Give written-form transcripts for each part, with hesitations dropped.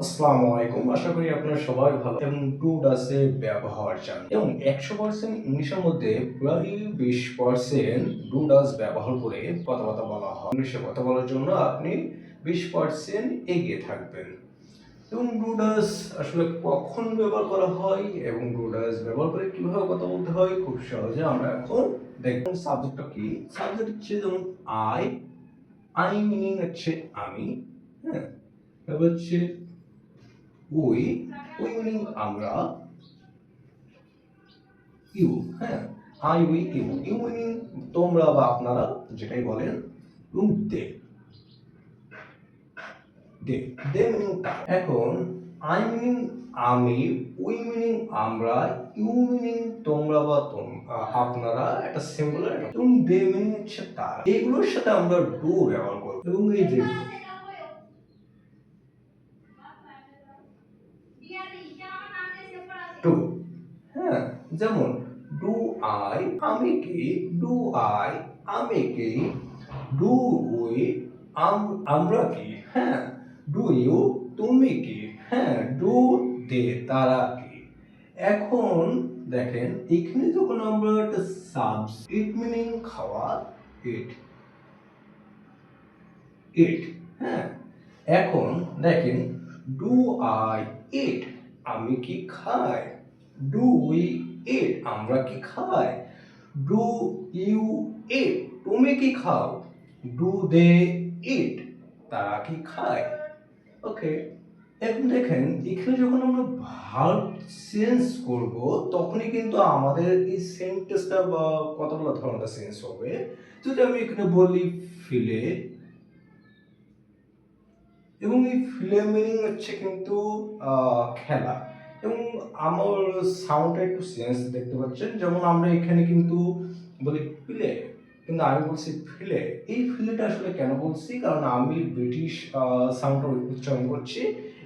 আসসালামু আলাইকুম। আশা করি আপনারা সবাই ভালো এবং টু ডাসের ব্যবহার জানেন এবং 100% ইংলিশের মধ্যে প্রায় 20% ডু ডাস ব্যবহার করে কথাবার্তা বলা হয়। ইংলিশে কথা বলার জন্য আপনি 20% এগিয়ে থাকবেন। এবং ডু ডাস আসলে কখন ব্যবহার করা হয় এবং ডু ডাস ব্যবহার করে কিভাবে কথা বলতে হয় খুব সহজে আমরা এখন দেখব। সাবজেক্টটা কি? সাবজেক্ট হচ্ছে যেমন আই, আই মিনিং হচ্ছে আমি, হ্যাঁ? তারপর হচ্ছে উই, উই মিনিং আমরা, ইউ, হ্যাঁ, I we you, you meaning তোমরা বা আপনারা যেটাই বলেন, এবং দে, দে, দে মিনিং তারা। এখন আই মিনিং আমি, উই মিনিং আমরা, ইউ মিনিং তোমরা বা আপনারা, একটা সিঙ্গুলার এবং দে মিনিং হচ্ছে তারা। এগুলোর সাথে আমরা ডু ব্যবহার করব এবং এই যে টু, হ্যাঁ, যেমন ডু আই আমি কি, ডু আই আমি কি, ডু উই আমরা কি, হ্যাঁ, ডু ইউ তুমি কি, হ্যাঁ, ডু দে তারা কি। এখন দেখেন এখানে যখন আমরা একটা সাবস ইট মিনিং খাওয়া, ইট, ইট, হ্যাঁ, এখন দেখেন ডু আই ইট আমি কি খাই, ডু উই ইট আমরা কি খাই, ডু ইউ ইট তুমি কি খাও, ডু দে ইট তারা কি খায়। ওকে, এখন দেখেন এখানে যখন আমরা ভার্ব চেঞ্জ করব তখনই কিন্তু আমাদের এই সেন্টেন্সটা বা কথা বলার ধরনটা চেঞ্জ হবে। যদি আমি এখানে বলি ফিলে, এবং এই ফিলের মিনিং হচ্ছে কিন্তু খেলা, এবং আমার সাউন্ডটা একটু চেঞ্জ দেখতে পাচ্ছেন। যেমন আমরা এখানে কিন্তু বলি প্লে, কিন্তু আমি বলছি ফিলে। এই ফিলেটা আসলে কেন বলছি, কারণ আমি ব্রিটিশ সাউন্ডটা উচ্চারণ করছি,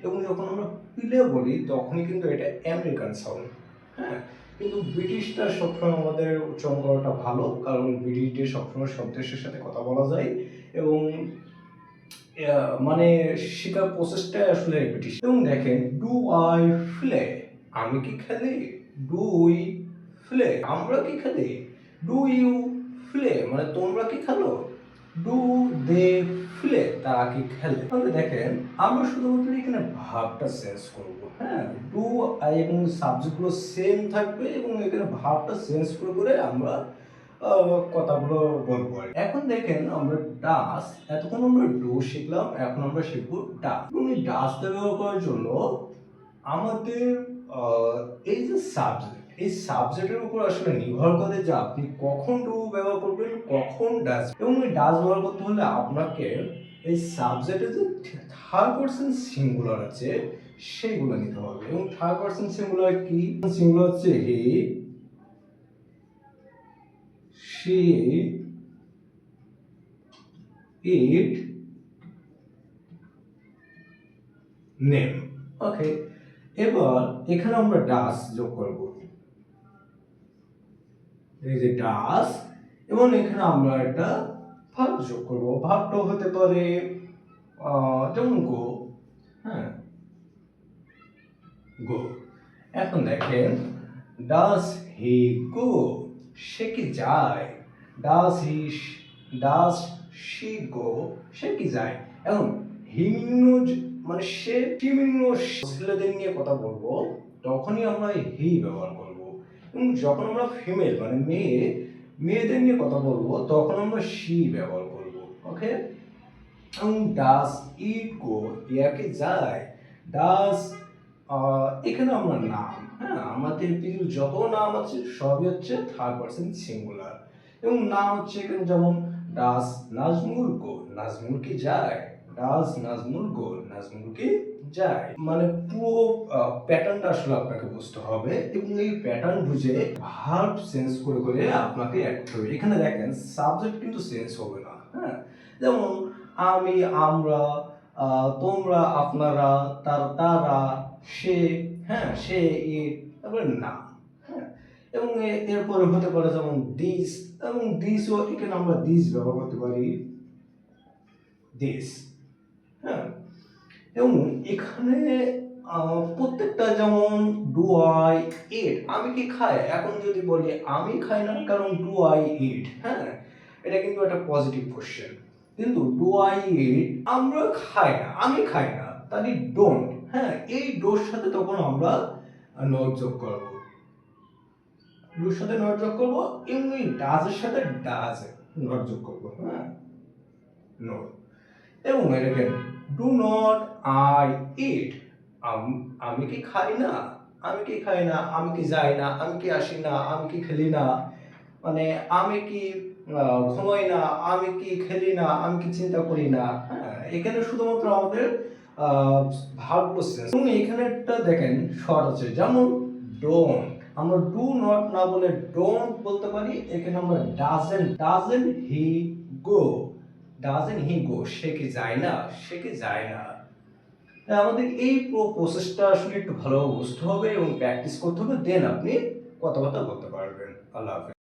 এবং যখন আমরা প্লে বলি তখনই কিন্তু এটা আমেরিকান সাউন্ড, হ্যাঁ। কিন্তু ব্রিটিশটা সবসময় আমাদের উচ্চারণ করাটা ভালো, কারণ ব্রিটিশদের সবসময় সব দেশের সাথে কথা বলা যায়, এবং মানে শেখার প্রসেসটাই আসলে ব্রিটিশ। এবং দেখেন ডু আই প্লে আমি কি খেলি, ডু উই প্লে আমরা কি খেলি, ডু ইউ প্লে মানে তোমরা কি খেলো, ডু দে প্লে তারা কি খেলে। তাহলে দেখেন আমরা শুধুমাত্র এখানে ভার্বটা চেঞ্জ করব, হ্যাঁ, ডু আই এবং সাবজেক্টগুলো সেম থাকবে এবং এখানে ভার্বটা চেঞ্জ করে করে আমরা কথাগুলো বলবো। এখন দেখেন আমরা ডাস, এতক্ষণ আমরা ডু শিখলাম, এখন আমরা শিখবো ডাস। এবং এই ডাসটা ব্যবহার করার জন্য আমাদের এই যে সাবজেক্ট, এই সাবজেক্টের উপর আসলে নির্ভর করে যে আপনি কখন ডু ব্যবহার করবেন, কখন ডাস। এবং এই ডাস ব্যবহার করতে হলে আপনাকে এই সাবজেক্টের যে থার্ড পারসন সিঙ্গুলার আছে সেগুলো নিতে হবে। এবং থার্ড পারসন সিঙ্গুলার কি? সিঙ্গুলার হচ্ছে হি, she, it, name. ওকে, এবার এখানে আমরা ডাস যোগ করব, এই যে ডাস, এবং এখানে আমরা একটা ভার্ব যোগ করব। ভার্বটা হতে পারে যেমন গো, হ্যাঁ, গো। এখন দেখেন ডাস হি গো সে কি যায়, ডাস হি ডাস শি গো সে কি যায়। এখন হি মিনিং মানে সে, টি মিনিং ছেলেদের নিয়ে কথা বলবো তখনই আমরা হি ব্যবহার করব, এবং যখন আমরা ফিমেল মানে মেয়েদের নিয়ে কথা বলবো তখন আমরা শি ব্যবহার করব। ওকে, এবং ডাস ইট গো ইয়া কি যায়, ডাস এখানে আমরা নাম, হ্যাঁ, আমাদের পৃথিবীর যত নাম আছে সবই হচ্ছে থার্ড পারসন সিঙ্গুলার, এবং নাম হচ্ছে এখানে যেমন ডাস নাজমুল গো নাজমুল কি যায়, ডাস নাজমুল গো নাজমুল কি যায়। মানে পুরো প্যাটার্নটা আসলে আপনাকে বুঝতে হবে, এবং এই প্যাটার্ন বুঝে ভার্ব চেঞ্জ করে করে আপনাকে অ্যাড হবে। এখানে দেখেন সাবজেক্ট কিন্তু চেঞ্জ হবে না, হ্যাঁ, যেমন আমি, আমরা, তোমরা, আপনারা, তারা, সে, হ্যাঁ, সে, তারপরে না, হ্যাঁ, এবং এরপরে হতে পারে যেমন দিস, এবং দিসও এখানে আমরা দিস ব্যবহার করতে পারি, দিস, হ্যাঁ। এবং এখানে প্রত্যেকটা যেমন ডু আই ইট, আমি কি খাই, এখন যদি বলি আমি খাই না, কারণ ডু আই ইট, হ্যাঁ, এটা কিন্তু একটা পজিটিভ কোশ্চেন। কিন্তু ডু আই ইট, আমরা খাই না, আমি খাই না, তাহলে ডোন্ট, হ্যাঁ, এই ডোর সাথে তখন আমরা নট যোগ করবো, ডোর সাথে নট যোগ করবো, এবং এই ডাজের সাথে ডাজ নট যোগ করবো, হ্যাঁ, নট। এবং এটাকে ডু নট আই ইট, আমি কি খাই না, আমি কি খাই না, আমি কি যাই না, আমি কি আসি না, আমি কি খেলি না, মানে আমি কি ঘুমাই না, আমি কি খেলি না, আমি কি চিন্তা করি না, হ্যাঁ, এখানে শুধুমাত্র আমাদের ভার্ব সেন্স। এবং এখানে একটা দেখেন শর্ট আছে, যেমন ডোন্ট, আমরা ডু নট না বলে ডোন্ট বলতে পারি। এখানে আমরা doesn't he go, doesn't he গো, সে কি যায় না, সে কি যায় না। আমাদের এই প্রসেসটা আসলে একটু ভালোভাবে বুঝতে হবে এবং প্র্যাকটিস করতে হবে, দেন আপনি কথাবার্তা বলতে পারবেন। আল্লাহ হাফেজ।